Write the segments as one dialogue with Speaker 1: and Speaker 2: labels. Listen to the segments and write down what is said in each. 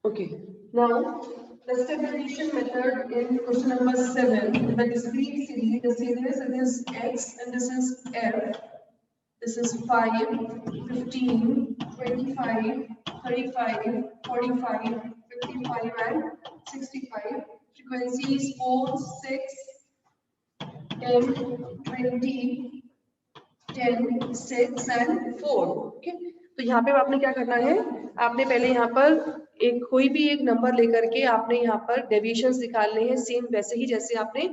Speaker 1: Okay. Now, the step deviation method in question number 7, the discrete series, the series it is x and this is f. This is 5, 15, 25, 35, 45, 55 and 65. Frequencies 4, 6, 10, 20, 10, 6 and 4. Okay. तो यहाँ पे आपने क्या करना है, आपने पहले यहाँ पर एक कोई भी एक नंबर लेकर के आपने यहाँ पर डेविएशंस निकालने हैं, सेम वैसे ही जैसे आपने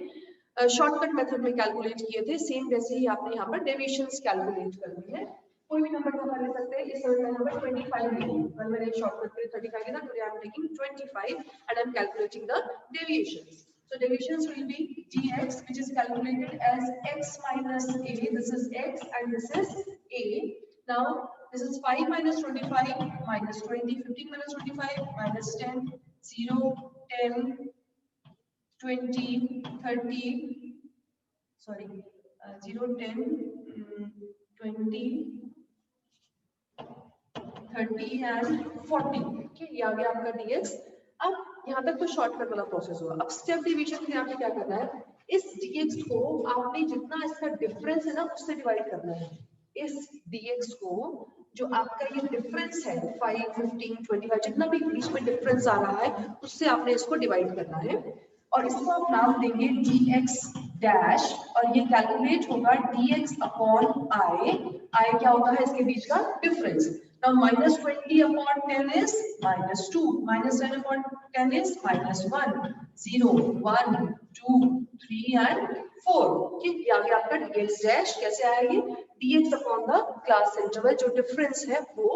Speaker 1: शॉर्टकट मेथड में कैलकुलेट किए थे, सेम वैसे ही आपने यहाँ पर डेविएशंस कैलकुलेट करनी है। कोई भी नंबर नंबर ले सकते हैं। इस समय मैं यहाँ पर 25 लेंगे, कल मैंने शॉर्टकट पे 35 लिया था, today I am taking 25 and I am calculating the deviations. So deviations will be dx, which is calculated as x minus a. This is x and this is a. Now this is 5 minus 25 minus 20, 15 minus 25 minus 10, 0, 10, 20, 30. Sorry, 0, 10, 20, 30 and 40. Okay, ये आ गया आपका dx. अब यहाँ तक तो shortcut वाला process होगा। अब स्टेप डिवीजन में आपने क्या करना है, इस dx को आपने जितना इसका डिफरेंस है ना उससे डिवाइड करना है। इस dx को जो आपका ये डिफरेंस है 5, 15, 25 जितना भी बीच में डिफरेंस आ रहा है उससे आपने इसको डिवाइड करना है और इसको आप नाम देंगे dx डैश और ये कैलकुलेट होगा dx अपॉन i क्या होता है इसके बीच का difference. Now minus 20 upon 10 is minus 2. Minus 10 upon 10 is minus 1. 0, 1, 2, 3 and 4. Okay, ये आ गया आपका dx dash। कैसे आएगी? dx upon the class interval जो डिफरेंस है वो।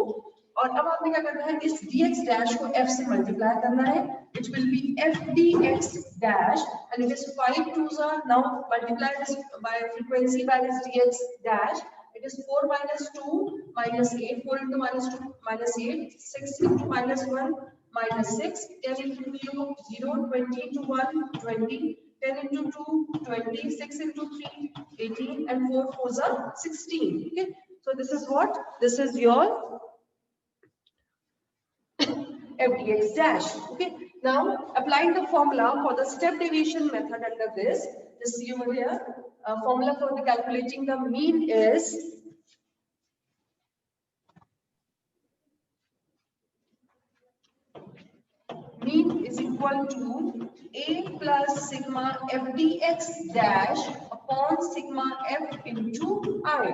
Speaker 1: और अब आपने क्या करना है, इस dx dash को f से मल्टीप्लाई करना है। It will be f dx dash and it is 5 2s are now multiplied by frequency by this dx dash. It is 4 minus 2 minus 8, 4 into minus 2 minus 8, 6 into minus 1 minus 6, 10 into 0, 0, 20 into 1, 20, 10 into 2, 20, 6 into 3, 18 and 4 4s are 16. Okay, so this is what? This is your f dx dash. Okay, now applying the formula for the step deviation method under this, just see over here. Formula for the calculating the mean is equal to a plus sigma f dx dash upon sigma f into I.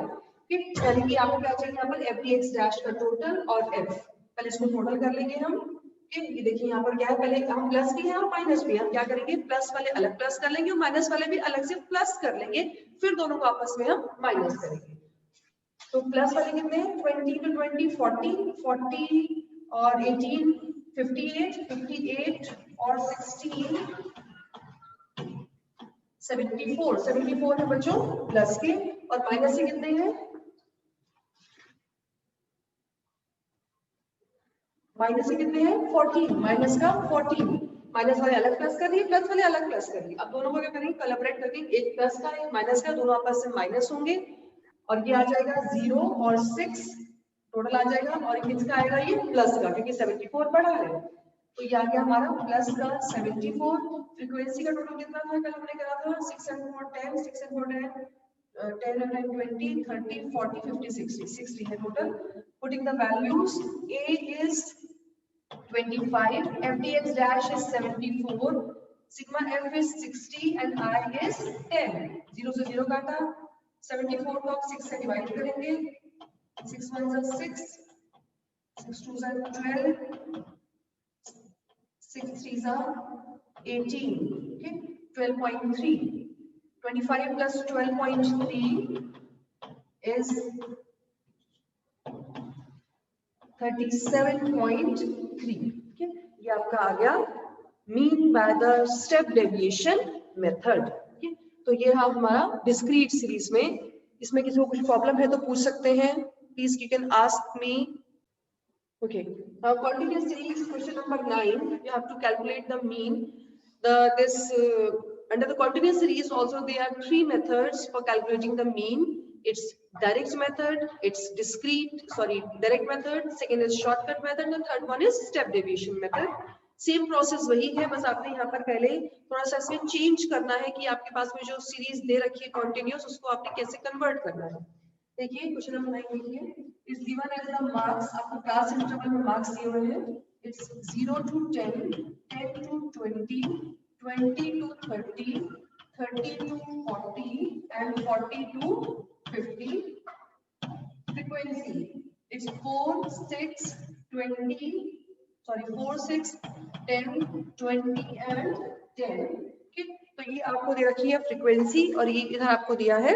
Speaker 1: यानी कि आपको क्या चाहिए यहाँ पर f dx dash का total और f, पहले इसको टोटल कर लेंगे हम। ये देखिए यहाँ पर क्या है, पहले हम प्लस भी है और माइनस भी है, हम क्या करेंगे प्लस वाले अलग प्लस कर लेंगे और माइनस वाले भी अलग से प्लस कर लेंगे, फिर दोनों को आपस में हम माइनस करेंगे। तो प्लस वाले कितने हैं, 20 to 20 40, 40 और 18 58, 58 और 16 74, 74 है बच्चों प्लस के, और माइनस के कितने हैं, माइनस के कितने हैं 14, माइनस का 14, माइनस वाले अलग प्लस कर दिए, प्लस वाले अलग प्लस कर दिए। अब दोनों को क्या करेंगे, कोलैबोरेट करके एक प्लस का एक माइनस का, दोनों आपस में माइनस होंगे और ये आ जाएगा 0 और 6 टोटल आ जाएगा, और किसका आएगा ये प्लस का, क्योंकि 74 बड़ा है तो ये आ गया हमारा प्लस का 74। फ्रीक्वेंसी का टोटल कितना था, कल हमने करा था 6 and 4 10, 6 and 4 10, 10 and 20 30 40 50 60, 60 है total. Putting the values, a is 25, f dx dash is 74, sigma f is 60 and I is 10। 0 से 0 काटा, 74 को आप 6 से डिवाइड करेंगे, 6 1s are 6, 6 2s are 12, 6 3s are 18, okay, 12.3, 25 plus 12.3 is 37.3। okay, ये आपका आ गया mean by the step deviation method. तो ये है हमारा डिस्क्रीट सीरीज में। इसमें किसी को कुछ प्रॉब्लम है तो पूछ सकते हैं, please you can ask me. Okay, continuous series question number 9, you have to calculate the mean. Under the continuous series also there are 3 methods for calculating the mean. it's direct method, it's direct method, second is shortcut method, and third one is step deviation method. Same process वही है, बस आपने यहाँ पर पहले थोड़ा सा इसमें चेंज करना है कि आपके पास में जो सीरीज दे रखी है कॉन्टिन्यूस, उसको आपने कैसे कन्वर्ट करना है। देखिए क्वेश्चन नंबर 9 देखिए, is given as the marks, आपको क्लास इंटरवल में मार्क्स दिए हुए हैं, it's 0 to 10, 10 to 20, 20 to 30, 30 to 40 and 40 to 50. Frequency is 4, 6, 20, 4, 6, 10, 20 and 10. ठीक, तो ये आपको दे रखी है फ्रीक्वेंसी और ये इधर आपको दिया है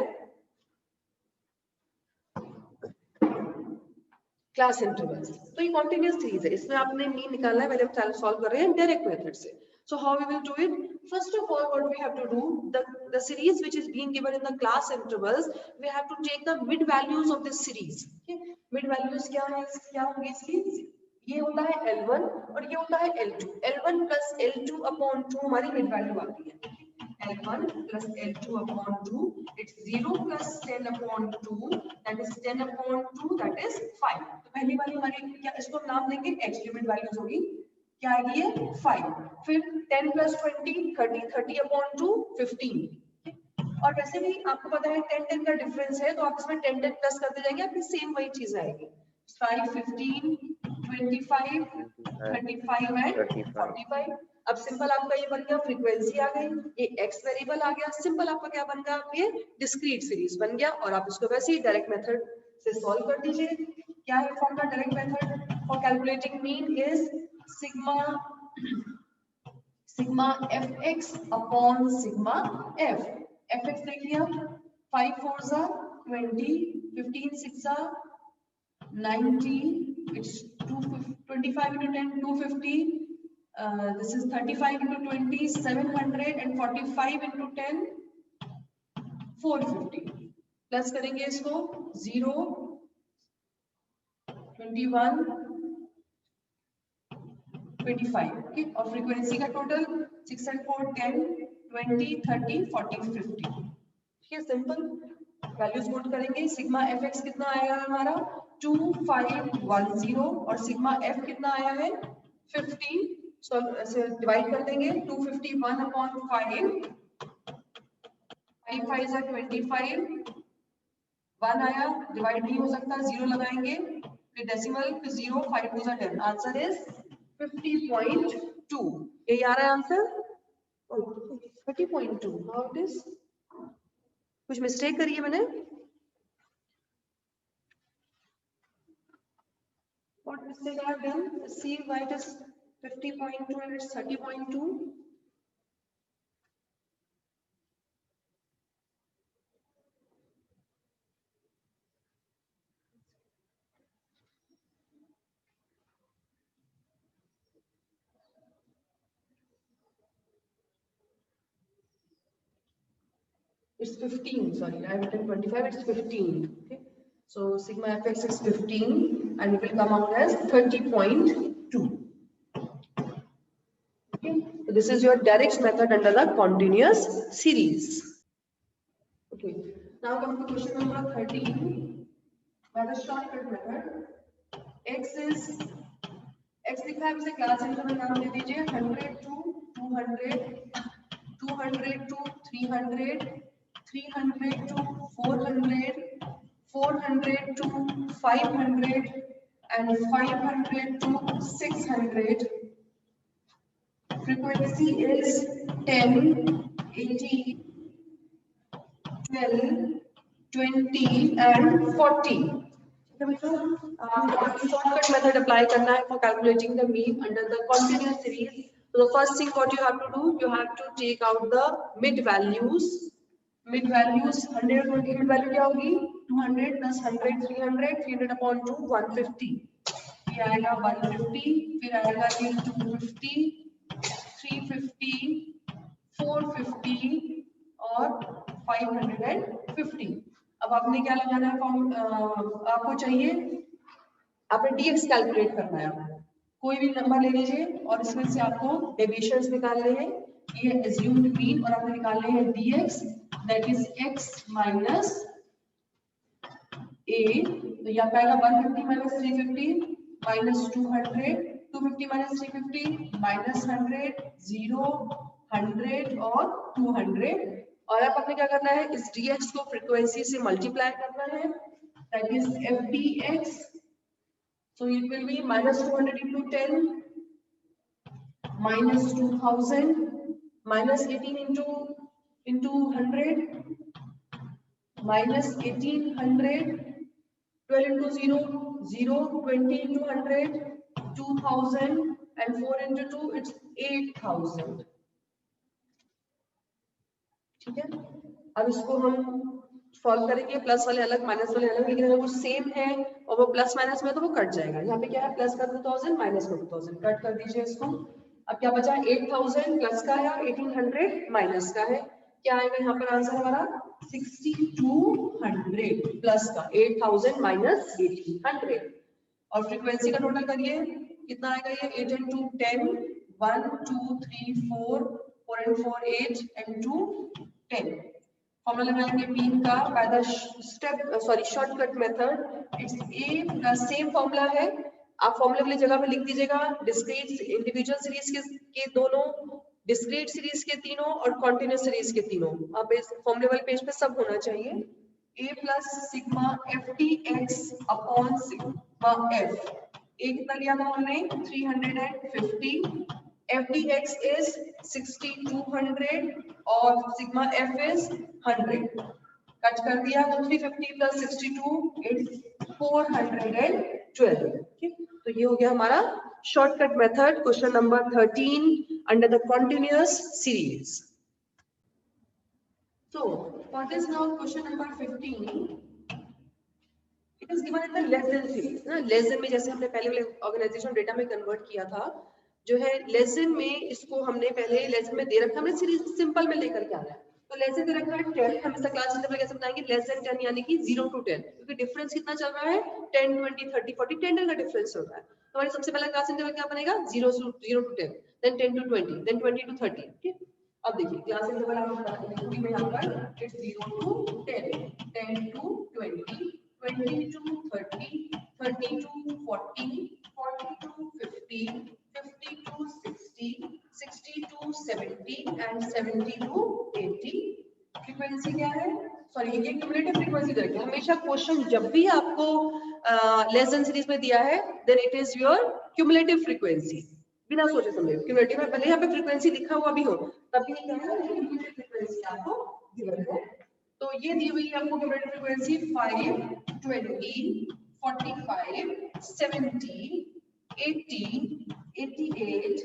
Speaker 1: क्लास इंटरवल्स। तो ये कॉन्टिन्यूअस सीरीज है, इसमें आपने मीन निकालना है, पहले हम सॉल्व कर रहे हैं डायरेक्ट मेथड से। So how we will do it? First of all, what we have to do, the series which is being given in the class intervals, we have to take the mid values of this series. Okay? Mid values क्या होंगे इसकी? ये होता है L1 और ये होता है L2. L1 plus L2 upon 2 हमारी mid value आती है। L1 plus L2 upon 2, it's 0 plus 10 upon 2, that is 10 upon 2, that is 5. तो पहली वाली हमारी क्या, इसको हम नाम देंगे X, लिमिट वैल्यूज होगी, क्या आएगी ये 5, फिर 10 plus 20, 30, 30 upon 2, 15। और वैसे भी आपको पता है 10 10 का डिफरेंस है, तो आप इसमें 10 10 प्लस करते जाएंगे, आपकी सेम वही चीज आएगी। 5, 15, 25, 35 एंड 45। अब सिंपल आपका ये बन गया फ्रीक्वेंसी आ गई, ये एक्स वेरिएबल आ गया, सिंपल आपका क्या बन गया, आप ये डिस्क्रीट सीरीज बन गया और आप इसको वैसे ही डायरेक्ट मेथड से सॉल्व कर दीजिए। क्या है formula direct method for calculating mean is sigma fx upon sigma f। fx देख लिया, 5 4s are 20, 15 6s are 90, it's 25 into 10 250, this is 35 into 20 700 and 45 into 10 450। Plus करेंगे इसको 0 21 25, okay? और फ्रीक्वेंसी का टोटल 6 and 4 10 20 30 40 50। ठीक है, सिंपल वैल्यूज पुट करेंगे। Sigma fx कितना आएगा हमारा 2510 और सिग्मा f कितना आया है 15, सो डिवाइड कर देंगे 251 अपॉन 5, 5 5 है 25, 1 आया, डिवाइड नहीं हो सकता, 0 लगाएंगे, फिर डेसिमल, फिर 0, 5 2 10, आंसर इज 50.2। यही आ रहा है आंसर 30.2। हाउ इट इज, कुछ मिस्टेक करी है मैंने? What mistake I have done? See why it is 50.2 and it's 30.2. It's 15, sorry, I have written 25, it's 15. Okay, so sigma fx is 15 and it will come out as 30.2. Okay, so this is your direct method under the continuous series. Okay, now come to question number 13 by the shortcut method। x लिखा है, इसे class interval नाम दे दीजिए, 100 to 200, 200 to 300, 300 to 400, 400 to 500 and 500 to 600। Frequency is 10, 80, 12, 20 and 40। shortcut method apply करना है for calculating the mean under the continuous series। So the first thing what you have to do, you have to take out the mid values। mid values 100 और 20 mid value क्या होगी 200 plus 100 300, 300 upon 2 150, ये आएगा 150, फिर आएगा ये 250, 350, 450 और 550। अब आपने क्या लगाना है फॉर्म, आपको चाहिए, आपने dx कैलकुलेट करना है, कोई भी नंबर ले लीजिए और इसमें से आपको डेविएशंस निकालने हैं, ये assumed mean और आपने निकालने हैं dx, that is x minus A, तो यहाँ पे आएगा 150 माइनस 350 माइनस 200, 250 माइनस 350 माइनस 100, 0, 100 और 200। और अब आपने क्या करना है, इस dx को फ्रीक्वेंसी से मल्टीप्लाई करना है, that is fdx, so it will be minus 200 into 10 minus 2000 minus 18 into 100 minus 1800, 12 into 0 0, 20 into 100 2000 and 4 into 2 it's 8000। ठीक है, अब इसको हम सॉल्व करेंगे, प्लस वाले अलग माइनस वाले अलग, लेकिन अगर वो सेम है और वो प्लस माइनस में तो वो कट जाएगा। यहाँ पे क्या है, प्लस का 2000 माइनस का 2000, कट कर दीजिए इसको। अब क्या बचा, 8000 प्लस का है, 1800 माइनस का है, क्या आएगा यहाँ पर आंसर हमारा 6200 प्लस का 8000 माइनस 1800। और फ्रीक्वेंसी का टोटल करिए, कितना आएगा ये, 8 into 10 1 2 3 4 4 and 4 8 and 2 10। फॉर्मूला लगाएंगे बीम का by the shortcut method, it's a plus, same formula है, आप फॉर्मूला वाली जगह पे लिख दीजिएगा डिस्क्रीट इंडिविजुअल सीरीज के दोनों, डिस्क्रीट सीरीज के तीनों और कॉन्टिन्यूअस सीरीज के तीनों, आप इस फॉर्मूले वाले पेज पे सब होना चाहिए। a plus sigma f d x upon sigma f, a कितना लिया था हमने 350, एफ डी एक्स इज 6200 और सिग्मा एफ इज 100, कट कर दिया तो 350 प्लस 62 इज 412। तो ये हो गया हमारा shortcut method, question number 13 under the continuous series. So for this now question number 15, it is given in the less than series ना, less than में जैसे हमने पहले वाले ऑर्गेनाइजेशन डेटा में कन्वर्ट किया था, जो है लेस देन में इसको हमने पहले लेस देन में दे रखा, हमने सीरीज सिंपल में लेकर के आना है। तो लेस देन दे रखा है 10, हम इसका क्लास इंटरवल कैसे बताएंगे, लेस देन 10 यानी कि 0 to 10, क्योंकि डिफरेंस कितना चल रहा है 10 20 30 40 10 का डिफरेंस चल रहा है। तो हमारे सबसे पहला क्लास इंटरवल क्या बनेगा, 0 to 10, then 10 to 20, then 20 to 30। ठीक, अब देखिए क्लास इंटरवल आप बताएंगे मैं यहाँ पर it's 0 to 10, 10 to 20, 20 to 30, 30 to 40, 40 to 50, 50 to 60, 60 to 70 and 70 to 80। Frequency क्या है, सॉरी ये क्यूमुलेटिव फ्रीक्वेंसी दे रखी है। हमेशा क्वेश्चन जब भी आपको लेस देन सीरीज में दिया है then it is your cumulative frequency, बिना सोचे समझे। क्यूमुलेटिव में भले यहाँ पे फ्रीक्वेंसी लिखा हुआ भी हो तब भी क्या है, क्यूमुलेटिव फ्रीक्वेंसी आपको गिवन है। तो ये दी हुई है आपको क्यूमुलेटिव फ्रीक्वेंसी 5 20 45 70 80 88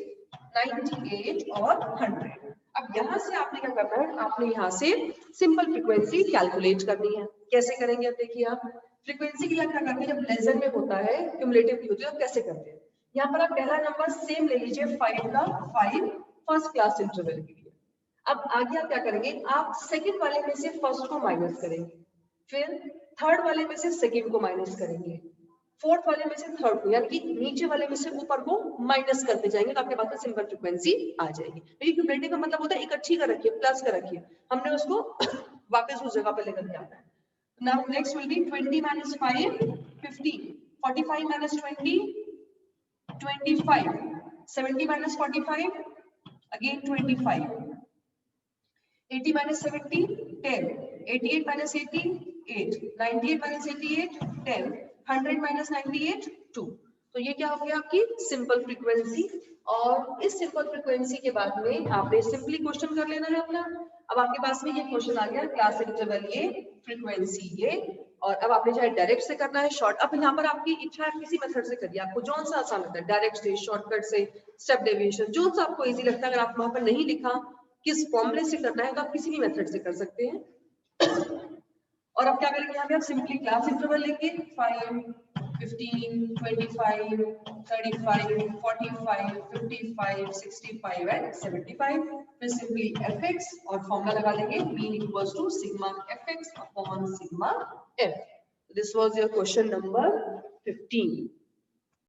Speaker 1: 98 और 100। अब यहाँ से आपने क्या करना है, आपने यहाँ से सिंपल फ्रीक्वेंसी कैलकुलेट करनी है। कैसे करेंगे, अब देखिए आप फ्रीक्वेंसी के लिए क्या करते हैं, जब लेजर में होता है क्यूमुलेटिव की होती है, तो कैसे करते हैं, यहाँ पर आप पहला नंबर सेम ले लीजिए 5 का 5 फर्स्ट क्लास इंटरवल के लिए। अब आगे आप क्या करेंगे, आप सेकंड वाले में से फर्स्ट को माइनस करेंगे, फिर थर्ड वाले में से सेकंड को माइनस करेंगे, फोर्थ वाले में से थर्ड को, यानी कि नीचे वाले में से ऊपर को माइनस करते जाएंगे, तो आपके पास में सिंपल फ्रीक्वेंसी आ जाएगी। तो ये क्यूमुलेटिव का मतलब होता है इकट्ठी कर रखिए, प्लस कर रखिए, हमने उसको वापस उस जगह पर लेकर के आना है। Now next will be 20 minus 5 15, 45 minus 20 25, 70 minus 45 again 25, 80 minus 70 10, 88 minus 80 8, 98 minus 88 10, 100 minus 98 2। तो ये क्या हो गया आपकी सिंपल फ्रीक्वेंसी। और इस सिंपल फ्रीक्वेंसी के बाद में आपने सिंपली क्वेश्चन कर लेना है अपना। अब आपके पास में ये क्वेश्चन आ गया, क्लास इंटरवल ये, फ्रीक्वेंसी ये, और अब आपने चाहे डायरेक्ट से करना है शॉर्ट, अब यहाँ पर आपकी इच्छा है किसी मेथड से करिए, आपको जो सा आसान लगता है, डायरेक्ट से, शॉर्टकट से, स्टेप डेविएशन, जो सा आपको इजी लगता है। अगर आप वहां पर नहीं लिखा किस फॉर्मूले से करना है तो आप किसी भी मेथड से कर सकते हैं। और अब क्या करेंगे, यहाँ पे आप सिंपली क्लास इंटरवल लेंगे 5 15 25 35 45 55 65 एंड 75, फिर सिंपली fx और फॉर्मूला लगा देंगे mean equals to sigma fx upon sigma f। This was your question number 15।